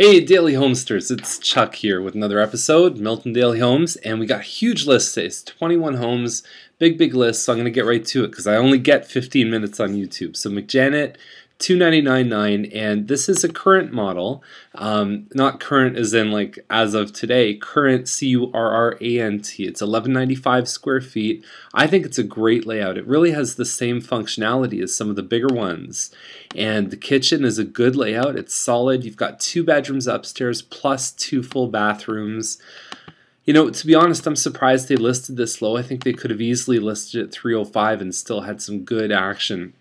Hey Daily Homesters, it's Chuck here with another episode, Milton Daily Homes, and we got a huge list today. It's 21 homes, big list, so I'm going to get right to it because I only get 15 minutes on YouTube. So McJanet, $299.9, and this is a current model, not current as in like as of today, current C-U-R-R-A-N-T. It's 1195 square feet. I think it's a great layout. It really has the same functionality as some of the bigger ones, and the kitchen is a good layout. It's solid. You've got 2 bedrooms upstairs plus 2 full bathrooms. You know, to be honest, I'm surprised they listed this low. I think they could have easily listed it 305 and still had some good action.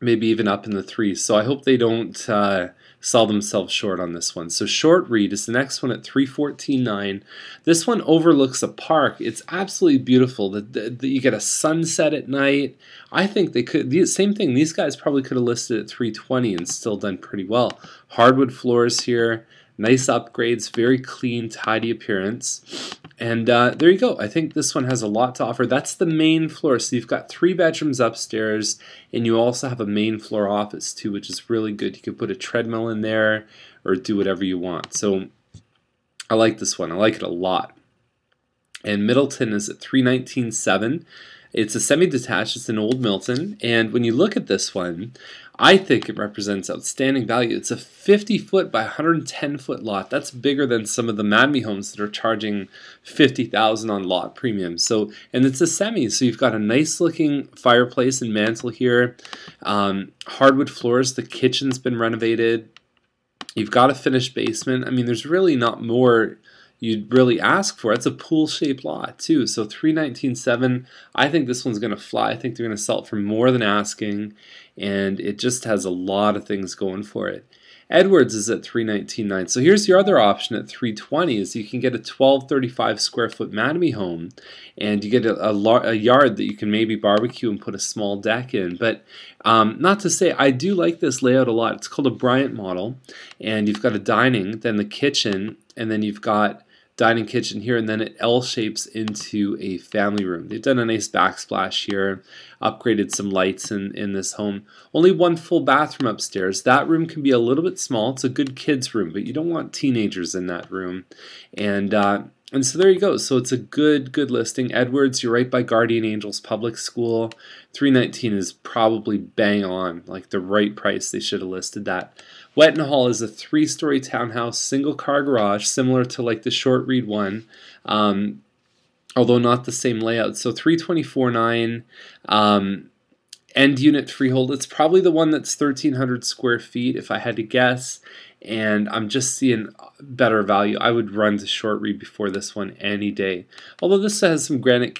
Maybe even up in the threes. So I hope they don't sell themselves short on this one. So Short Read is the next one at $314.9. This one overlooks a park. It's absolutely beautiful. You get a sunset at night. I think they could. Same thing. These guys probably could have listed at $320 and still done pretty well. Hardwood floors here. Nice upgrades. Very clean, tidy appearance. And there you go. I think this one has a lot to offer. That's the main floor. So you've got 3 bedrooms upstairs, and you also have a main floor office too, which is really good. You can put a treadmill in there or do whatever you want. So I like this one. I like it a lot. And Middleton is at $319.7. It's a semi-detached. It's an old Milton. And when you look at this one, I think it represents outstanding value. It's a 50-foot by 110-foot lot. That's bigger than some of the Madme homes that are charging $50,000 on lot premium. So, and it's a semi, so you've got a nice-looking fireplace and mantle here. Hardwood floors. The kitchen's been renovated. You've got a finished basement. I mean, there's really not more you'd really ask for. It's a pool-shaped lot too. So $319.7. I think this one's going to fly. I think they're going to sell it for more than asking, and it just has a lot of things going for it. Edwards is at $319.9. So here's your other option at $320 is you can get a 1235 square foot Madme home, and you get a yard that you can maybe barbecue and put a small deck in. But not to say, I do like this layout a lot. It's called a Bryant model, and you've got a dining, then the kitchen, and then you've got dining kitchen here, and then it L-shapes into a family room. They've done a nice backsplash here, upgraded some lights in this home. Only 1 full bathroom upstairs. That room can be a little bit small. It's a good kids room, but you don't want teenagers in that room. And so there you go. So it's a good listing. Edwards, you're right by Guardian Angels Public School. $319 is probably bang on, like the right price. They should have listed that. Wetton Hall is a 3-story townhouse, single-car garage, similar to like the Short Read one, although not the same layout. So $324.9, end unit freehold. It's probably the one that's 1,300 square feet, if I had to guess. And I'm just seeing better value. I would run to Short Read before this one any day. Although this has some granite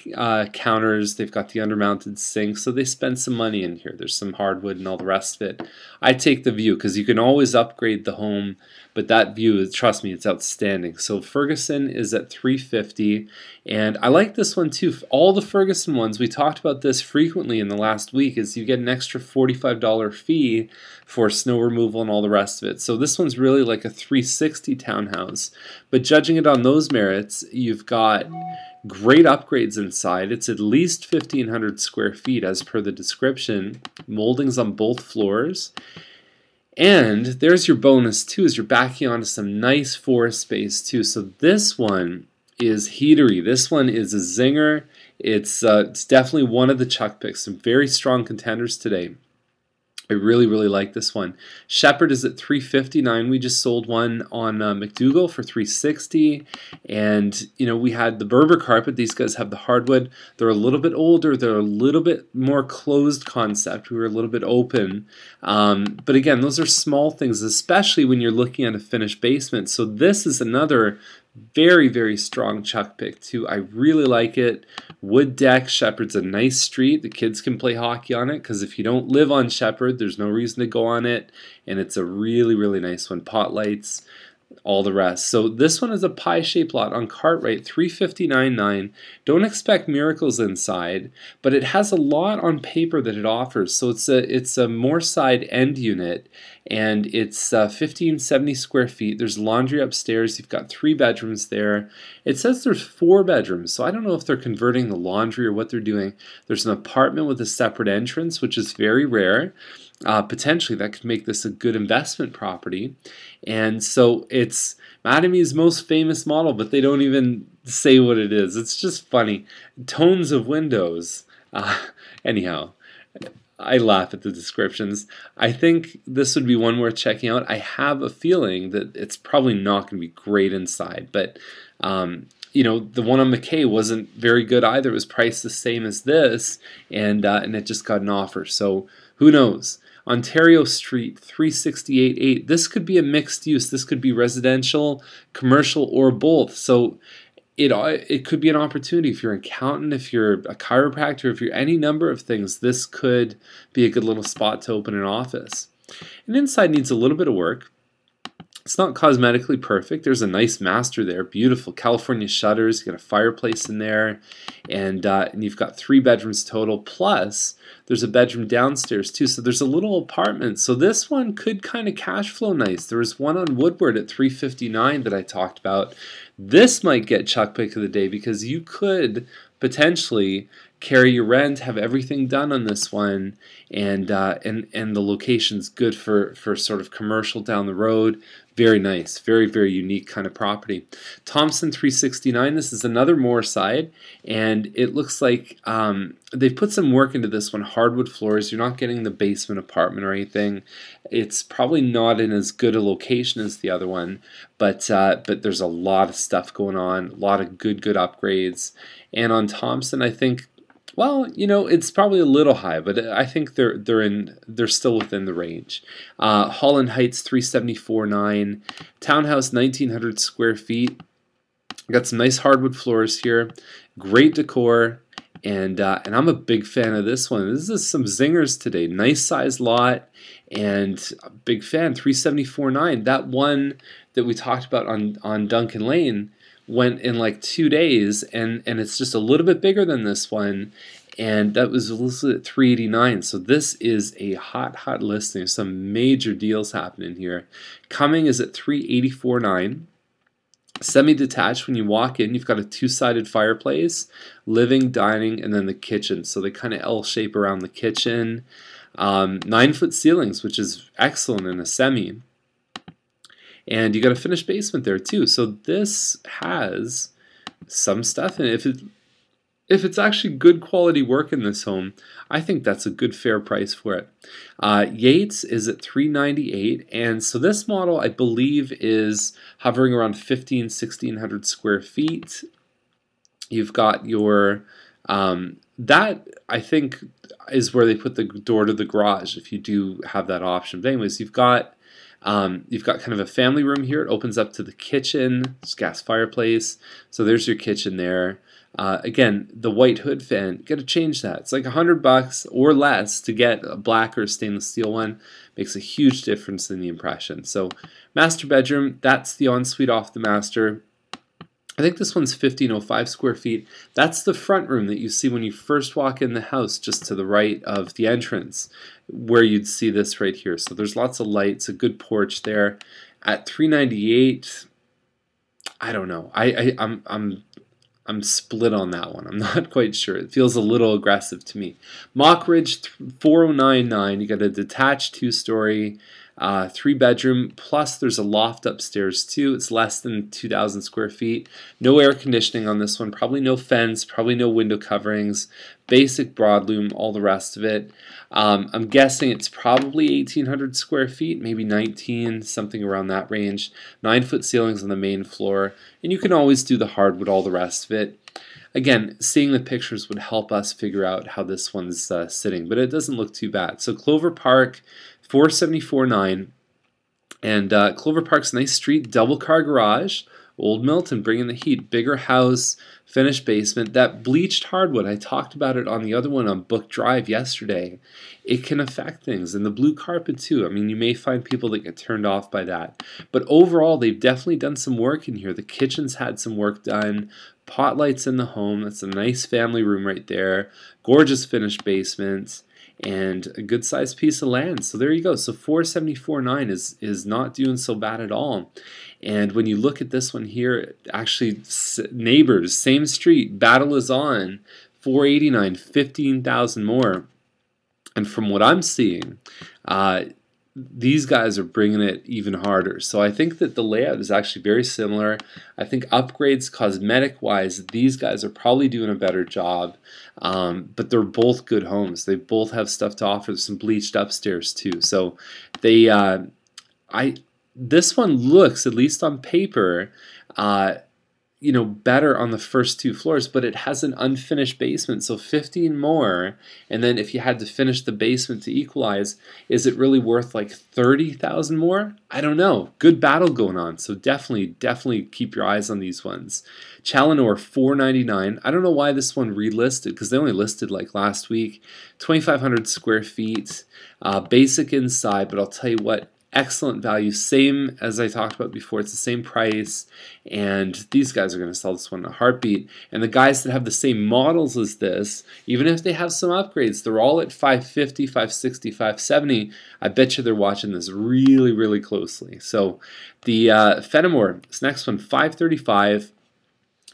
counters, they've got the undermounted sink, so they spend some money in here. There's some hardwood and all the rest of it. I take the view because you can always upgrade the home, but that view, trust me, it's outstanding. So Ferguson is at $350, and I like this one too. All the Ferguson ones, we talked about this frequently in the last week, is you get an extra $45 fee for snow removal and all the rest of it. So this one's really like a 360 townhouse, but judging it on those merits, you've got great upgrades inside. It's at least 1,500 square feet as per the description. Moldings on both floors. And there's your bonus too, is you're backing onto some nice forest space too. So this one is heatery. This one is a zinger. It's definitely one of the Chuck picks. Some very strong contenders today. I really like this one. Shepherd is at $359. We just sold one on McDougall for $360. And you know, we had the Berber carpet. These guys have the hardwood. They're a little bit older. They're a little bit more closed concept. We were a little bit open. But again, those are small things, especially when you're looking at a finished basement. So this is another very strong Chuck pick too. I really like it. Wood deck. Shepherd's a nice street. The kids can play hockey on it, because if you don't live on Shepherd, there's no reason to go on it. And it's a really nice one. Pot lights, all the rest. So this one is a pie-shaped lot on Cartwright, $359.9. Don't expect miracles inside, but it has a lot on paper that it offers. So it's a Moorside end unit, and it's 1,570 square feet. There's laundry upstairs. You've got 3 bedrooms there. It says there's 4 bedrooms, so I don't know if they're converting the laundry or what they're doing. There's an apartment with a separate entrance, which is very rare. potentially that could make this a good investment property. And so it's Mattami's most famous model, but they don't even say what it is. It's just funny. Tones of windows. Anyhow, I laugh at the descriptions. I think this would be one worth checking out. I have a feeling that it's probably not going to be great inside, but you know, the one on McKay wasn't very good either. It was priced the same as this, and it just got an offer. So who knows? Ontario Street, 368.8. This could be a mixed use. This could be residential, commercial, or both. So it could be an opportunity if you're an accountant, if you're a chiropractor, if you're any number of things. This could be a good little spot to open an office. And inside needs a little bit of work. It's not cosmetically perfect. There's a nice master there, beautiful California shutters. You got a fireplace in there, and you've got 3 bedrooms total. Plus, there's a bedroom downstairs too. So there's a little apartment. So this one could kind of cash flow nice. There was one on Woodward at $359 that I talked about. This might get Chuck pick of the day because you could potentially carry your rent, have everything done on this one, and the location's good for sort of commercial down the road. Very nice, very, very unique kind of property. Thompson 369, this is another Moorside, and it looks like they've put some work into this one. Hardwood floors, you're not getting the basement apartment or anything. It's probably not in as good a location as the other one, but there's a lot of stuff going on, a lot of good upgrades. And on Thompson, I think, well, you know, it's probably a little high, but I think they're still within the range. Holland Heights 374.9, townhouse 1,900 square feet. Got some nice hardwood floors here, great decor, and I'm a big fan of this one. This is some zingers today. Nice size lot, and a big fan. 374.9. That one that we talked about on Duncan Lane went in like 2 days, and it's just a little bit bigger than this one, and that was listed at $389. So this is a hot listing. There's some major deals happening here. Coming is at $384.9. Semi-detached. When you walk in, you've got a 2-sided fireplace, living, dining, and then the kitchen. So they kind of L-shape around the kitchen. 9-foot ceilings, which is excellent in a semi. And you got a finished basement there too. So this has some stuff in it. If it's actually good quality work in this home, I think that's a good fair price for it. Yates is at $398, and so this model I believe is hovering around 1,600 square feet. You've got your that I think is where they put the door to the garage if you do have that option. But anyways, you've got kind of a family room here. It opens up to the kitchen. It's gas fireplace. So there's your kitchen there. Again, the white hood fan, you got to change that. It's like $100 or less to get a black or stainless steel one. Makes a huge difference in the impression. So master bedroom, that's the ensuite off the master. I think this one's 1,505 square feet. That's the front room that you see when you first walk in the house, just to the right of the entrance, where you'd see this right here. So there's lots of lights, a good porch there. At $398, I don't know. I'm split on that one. I'm not quite sure. It feels a little aggressive to me. Mockridge 409.9. You got a detached 2-story, 3-bedroom, plus there's a loft upstairs too. It's less than 2,000 square feet. No air conditioning on this one. Probably no fence. Probably no window coverings. Basic broadloom. All the rest of it. I'm guessing it's probably 1,800 square feet, maybe 19, something around that range. 9-foot ceilings on the main floor, and you can always do the hardwood, all the rest of it. Again, seeing the pictures would help us figure out how this one's sitting, but it doesn't look too bad. So Clover Park, 474.9, and Clover Park's nice street, double car garage. Old Milton bringing the heat, bigger house, finished basement. That bleached hardwood, I talked about it on the other one on Book Drive yesterday. It can affect things, and the blue carpet too. I mean, you may find people that get turned off by that. But overall, they've definitely done some work in here. The kitchen's had some work done. Pot lights in the home. That's a nice family room right there. Gorgeous finished basement. And a good sized piece of land. So there you go. So 474.9 is not doing so bad at all. And when you look at this one here, actually neighbors, same street, battle is on. 489, 15,000 more. And from what I'm seeing, These guys are bringing it even harder. So I think that the layout is actually very similar. I think upgrades cosmetic wise, these guys are probably doing a better job. But they're both good homes. They both have stuff to offer. There's some bleached upstairs too. So they this one looks, at least on paper, you know, better on the first 2 floors, but it has an unfinished basement, so 15 more, and then if you had to finish the basement to equalize, is it really worth like 30,000 more? I don't know. Good battle going on, so definitely keep your eyes on these ones. Challenor, $499. I don't know why this one relisted, because they only listed like last week. 2,500 square feet, basic inside, but I'll tell you what, excellent value, same as I talked about before. It's the same price, and these guys are going to sell this one in a heartbeat. And the guys that have the same models as this, even if they have some upgrades, they're all at 550, 560, 570. I bet you they're watching this really closely. So the Fenimore, this next one, 535.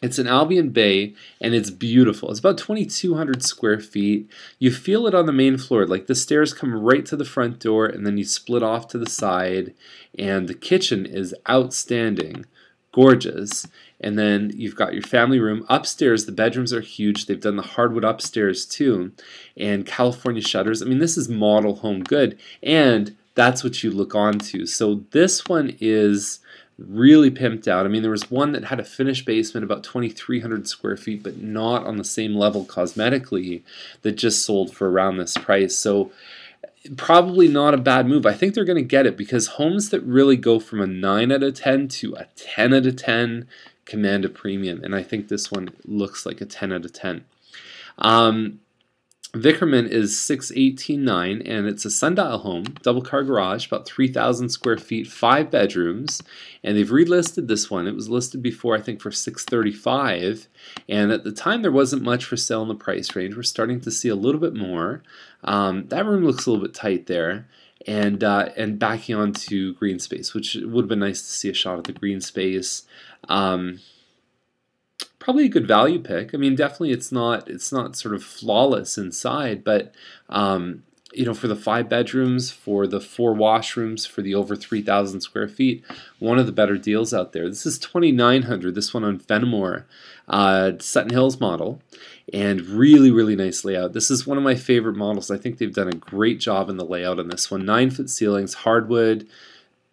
It's an Albion Bay, and it's beautiful. It's about 2,200 square feet. You feel it on the main floor. Like the stairs come right to the front door, and then you split off to the side. And the kitchen is outstanding, gorgeous. And then you've got your family room. Upstairs, the bedrooms are huge. They've done the hardwood upstairs too. And California shutters. I mean, this is model home good. And that's what you look onto. So this one is really pimped out. I mean, there was one that had a finished basement about 2,300 square feet, but not on the same level cosmetically, that just sold for around this price. So probably not a bad move. I think they're going to get it, because homes that really go from a 9 out of 10 to a 10 out of 10 command a premium, and I think this one looks like a 10 out of 10. Vickerman is 618.9, and it's a sundial home, double car garage, about 3,000 square feet, 5 bedrooms, and they've relisted this one. It was listed before, I think, for 635, and at the time there wasn't much for sale in the price range. We're starting to see a little bit more. That room looks a little bit tight there, and backing onto green space, which would have been nice to see a shot at the green space. Probably a good value pick. I mean, definitely it's not sort of flawless inside, but you know, for the 5 bedrooms, for the 4 washrooms, for the over 3,000 square feet, one of the better deals out there. This is 2,900. This one on Fenimore, Sutton Hills model, and really nice layout. This is one of my favorite models. I think they've done a great job in the layout on this one. 9-foot ceilings, hardwood,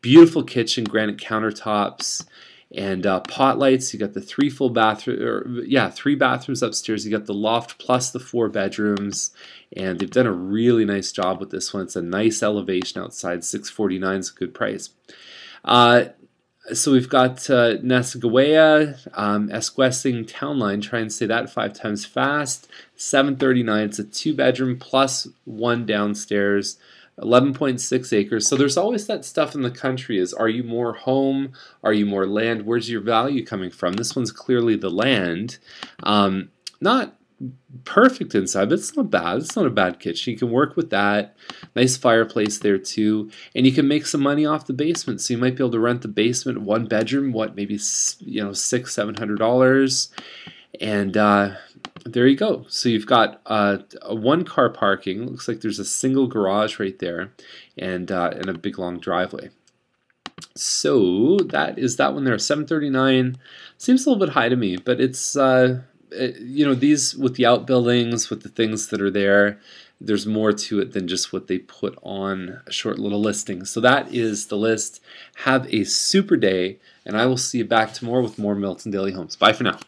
beautiful kitchen, granite countertops. And pot lights. You got the 3 full bathroom, 3 bathrooms upstairs. You got the loft plus the 4 bedrooms, and they've done a really nice job with this one. It's a nice elevation outside. $649 is a good price. So we've got Nasagawea, Esquessing Town Line. Try and say that 5 times fast. $739. It's a 2-bedroom plus 1 downstairs. 11.6 acres. So there's always that stuff in the country is, are you more home? Are you more land? Where's your value coming from? This one's clearly the land. Not perfect inside, but it's not bad. It's not a bad kitchen. You can work with that. Nice fireplace there too. And you can make some money off the basement. So you might be able to rent the basement, 1 bedroom, maybe $600-700. And there you go. So you've got a 1-car parking. Looks like there's a single garage right there, and a big long driveway. So that is that one there. $739 seems a little bit high to me, but it's you know, these with the outbuildings, with the things that are there, there's more to it than just what they put on a short little listing. So that is the list. Have a super day, and I will see you back tomorrow with more Milton Daily Homes. Bye for now.